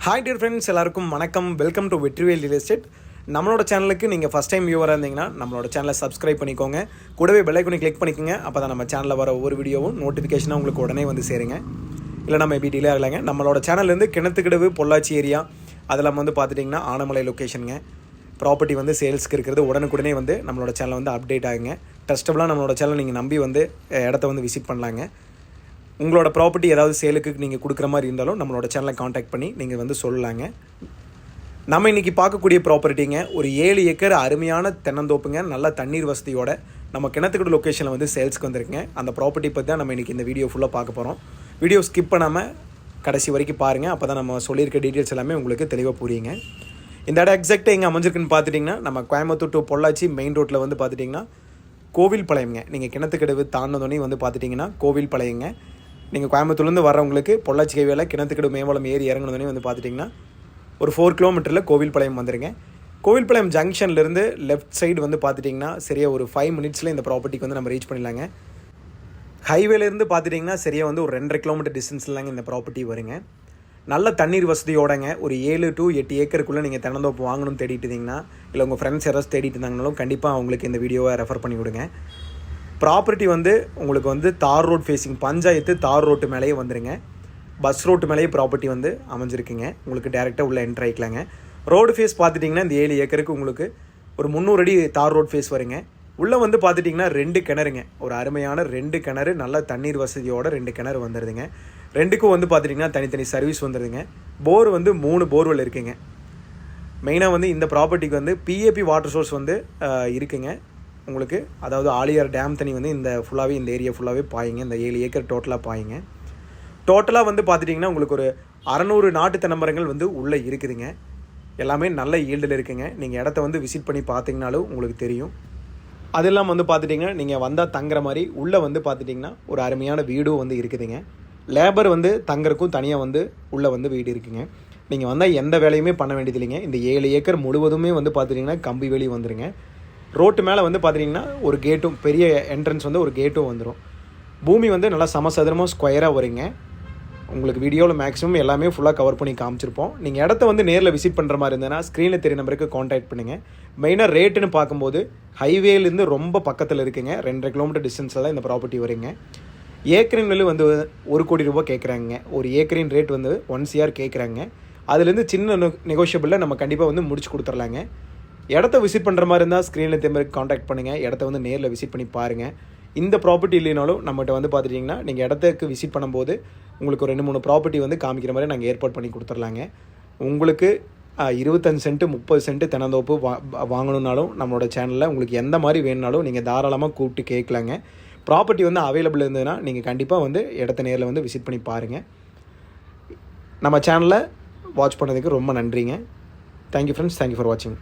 Hi dear friends, எல்லாருக்கும் வணக்கம். Welcome to Vetrivel real estate. நம்மளோட சேனலுக்கு நீங்கள் ஃபஸ்ட் டைம் வியூவராக இருந்தீங்கன்னா நம்மளோட சேனலை சப்ஸ்கிரைப் பண்ணிக்கோங்க. கூடவே பெல் ஐக்கனை கிளிக் பண்ணிக்கோங்க. அப்போ தான் நம்ம சேனலில் வர ஒவ்வொரு வீடியோவும் நோட்டிஃபிகேஷனாக உங்களுக்கு உடனே வந்து சேருங்க. இல்லைனா மேபி டிலே ஆகலைங்க. நம்மளோட சேனல்லேருந்து கிணத்துக்கிடவு பொள்ளாச்சி ஏரியா அதில் வந்து பார்த்துட்டிங்கன்னா ஆனமலை லொக்கேஷனுங்க. ப்ராப்பர்ட்டி வந்து சேல்ஸ்க்கு இருக்கிறது உடனுக்குடனே வந்து நம்மளோட சேனலில் வந்து அப்டேட் ஆகுங்க. ட்ரஸ்டபுளாக நம்மளோட சேனல் நீங்கள் நம்பி வந்து இடத்த வந்து விசிட் பண்ணலாங்க. உங்களோட ப்ராப்பர்ட்டி ஏதாவது சேலுக்கு நீங்கள் கொடுக்குற மாதிரி இருந்தாலும் நம்மளோட சேனலை காண்டாக்ட் பண்ணி நீங்கள் வந்து சொல்லலாங்க. நம்ம இன்றைக்கி பார்க்கக்கூடிய ப்ராப்பர்ட்டிங்க ஒரு 7 ஏக்கர் அருமையான தென்னந்தோப்புங்க. நல்ல தண்ணீர் வசதியோட நம்ம கிணத்துக்கடு லொக்கேஷனில் வந்து சேல்ஸ்க்கு வந்திருக்குங்க. அந்த ப்ராப்பர்ட்டி பற்றி தான் நம்ம இன்றைக்கி இந்த வீடியோ ஃபுல்லாக பார்க்க போகிறோம். வீடியோ ஸ்கிப் பண்ணாமல் கடைசி வரைக்கும் பாருங்கள். அப்போ தான் நம்ம சொல்லியிருக்க டீட்டெயில்ஸ் எல்லாமே உங்களுக்கு தெளிவாக புரியுங்க. இந்த இடம் எக்ஸாக்டாக எங்கே அமைஞ்சிருக்குன்னு பார்த்துட்டிங்கன்னா நம்ம கோயம்புத்தூர் டு பொள்ளாச்சி மெயின் ரோட்டில் வந்து பார்த்துட்டிங்கன்னா கோவில்பாளையங்க. நீங்கள் கிணத்துக்கடவு தாண்டினோடனே வந்து பார்த்துட்டிங்கன்னா கோவில்பாளையங்க. நீங்கள் கோயம்புத்தூர்லேருந்து வரவங்களுக்கு பொள்ளாச்சி கைவேல கிணத்துக்கடு மேம்பலம் ஏறி இறங்கினோடனே வந்து பார்த்துட்டிங்கன்னா ஒரு 4 கிலோமீட்டரில் கோவில்பாளையம் வந்துடுங்க. கோவில்பாளையம் ஜங்ஷன்லேருந்து லெஃப்ட் சைடு வந்து பார்த்துட்டிங்கன்னா சரியாக ஒரு 5 மினிட்ஸில் இந்த ப்ராப்பர்ட்டிக்கு வந்து நம்ம ரீச் பண்ணிடலாங்க. ஹைவேலேருந்து பார்த்துட்டிங்கன்னா சரியாக வந்து ஒரு 2.5 கிலோமீட்டர் டிஸ்டன்ஸ்லாங்க இந்த ப்ராப்பர்ட்டி வருங்க. நல்ல தண்ணீர் வசதியோடங்க ஒரு 7 to 8 ஏக்கருக்குள்ளே நீங்கள் தென்னந்தோப்பு வாங்கணும்னு தேடிட்டு இருந்தீங்கன்னா, இல்லை உங்கள் ஃப்ரெண்ட்ஸ் யாராவது தேடிட்டு இருந்தாங்கனாலும் கண்டிப்பாக அவங்களுக்கு இந்த வீடியோவை ரெஃபர் பண்ணி விடுங்க. ப்ராப்பர்ட்டி வந்து உங்களுக்கு வந்து தார் ரோட் ஃபேஸிங் பஞ்சாயத்து தார் ரோட்டு மேலேயே வந்துடுங்க. பஸ் ரோட்டு மேலேயே ப்ராப்பர்ட்டி வந்து அமைஞ்சிருக்குங்க. உங்களுக்கு டேரெக்டாக உள்ள என்ட்ரு ஆகிக்கலாங்க. ரோடு ஃபேஸ் பார்த்துட்டிங்கன்னா இந்த 7 ஏக்கருக்கு உங்களுக்கு ஒரு 300 அடி தார் ரோட் ஃபேஸ் வருங்க. உள்ளே வந்து பார்த்துட்டிங்கன்னா 2 கிணறுங்க. ஒரு அருமையான 2 கிணறு, நல்ல தண்ணீர் வசதியோட 2 கிணறு வந்துடுதுங்க. 2க்கும் வந்து பார்த்துட்டிங்கன்னா தனித்தனி சர்வீஸ் வந்துடுதுங்க. போர் வந்து 3 போர்வெல் இருக்குங்க. மெயினாக வந்து இந்த ப்ராப்பர்ட்டிக்கு வந்து பிஏபி வாட்டர் சோர்ஸ் வந்து இருக்குங்க உங்களுக்கு. அதாவது ஆலியார் டேம் தண்ணி வந்து இந்த ஃபுல்லாகவே இந்த ஏரியா ஃபுல்லாகவே பாயுங்க. இந்த 7 ஏக்கர் டோட்டலாக பாயுங்க. டோட்டலாக வந்து பார்த்துட்டிங்கன்னா உங்களுக்கு ஒரு 600 நாட்டு தென்னமரங்கள் வந்து உள்ளே இருக்குதுங்க. எல்லாமே நல்ல ஈல்டில் இருக்குங்க. நீங்கள் இடத்த வந்து விசிட் பண்ணி பார்த்தீங்கனாலும் உங்களுக்கு தெரியும். அது இல்லாமல் வந்து பார்த்துட்டிங்கன்னா நீங்கள் வந்தால் தங்குற மாதிரி உள்ளே வந்து பார்த்துட்டிங்கன்னா ஒரு அருமையான வீடும் வந்து இருக்குதுங்க. லேபர் வந்து தங்குறக்கும் தனியாக வந்து உள்ளே வந்து வீடு இருக்குங்க. நீங்கள் வந்தால் எந்த வேலையுமே பண்ண வேண்டியது இல்லைங்க. இந்த 7 ஏக்கர் முழுவதுமே வந்து பார்த்துட்டிங்கன்னா கம்பி வேலி வந்துடுங்க. ரோட்டு மேலே வந்து பார்த்துட்டிங்கன்னா ஒரு கேட்டும், பெரிய என்ட்ரன்ஸ் வந்து ஒரு கேட்டும் வந்துடும். பூமி வந்து நல்லா சமசதுரமாக ஸ்கொயராக வருங்க. உங்களுக்கு வீடியோவில் மேக்ஸிமம் எல்லாமே ஃபுல்லாக கவர் பண்ணி காமிச்சிருப்போம். நீங்கள் இடத்த வந்து நேரில் விசிட் பண்ணுற மாதிரி இருந்ததுன்னா ஸ்க்ரீனில் தெரிய நம்பருக்கு காண்டாக்ட் பண்ணுங்கள். மெயினாக ரேட்டுன்னு பார்க்கும்போது ஹைவேலேருந்து ரொம்ப பக்கத்தில் இருக்குங்க. 2.5 கிலோமீட்டர் டிஸ்டன்ஸில் தான் இந்த ப்ராப்பர்ட்டி வருங்க. ஏக்கரின் விலை வந்து 1 கோடி ரூபா கேட்குறாங்க. ஒரு ஏக்கரின் ரேட் வந்து 1 CR கேட்குறாங்க. அதுலேருந்து சின்ன நெகோஷியபிளில் நம்ம கண்டிப்பாக வந்து முடிச்சு கொடுத்துர்லாங்க. இடத்த விசிட் பண்ணுற மாதிரி இருந்தால் ஸ்க்ரீனில் தேம்பருக்கு காண்டாக்ட் பண்ணுங்கள். இடத்த வந்து நேரில் விசிட் பண்ணி பாருங்கள். இந்த ப்ராப்பர்ட்டி இல்லைனாலும் நம்மகிட்ட வந்து பார்த்துட்டிங்கன்னா நீங்கள் இடத்துக்கு விசிட் பண்ணும்போது உங்களுக்கு ஒரு 2-3 ப்ராப்பர்ட்டி வந்து காமிக்கிற மாதிரி நாங்கள் ஏற்பாடு பண்ணி கொடுத்துர்லாங்க. உங்களுக்கு 25 சென்ட் 30 சென்ட் தென்னந்தோப்பு வாங்கணுன்னாலும் நம்மளோட சேனலில் உங்களுக்கு எந்த மாதிரி வேணுனாலும் நீங்கள் தாராளமாக கூப்பிட்டு கேட்கலாங்க. ப்ராப்பர்ட்டி வந்து அவைலபிள் இருந்ததுன்னா நீங்கள் கண்டிப்பாக வந்து இடத்த நேரில் வந்து விசிட் பண்ணி பாருங்கள். நம்ம சேனலை வாட்ச் பண்ணதுக்கு ரொம்ப நன்றிங்க. Thank you friends. தேங்க்யூ ஃபார் வாட்சிங்.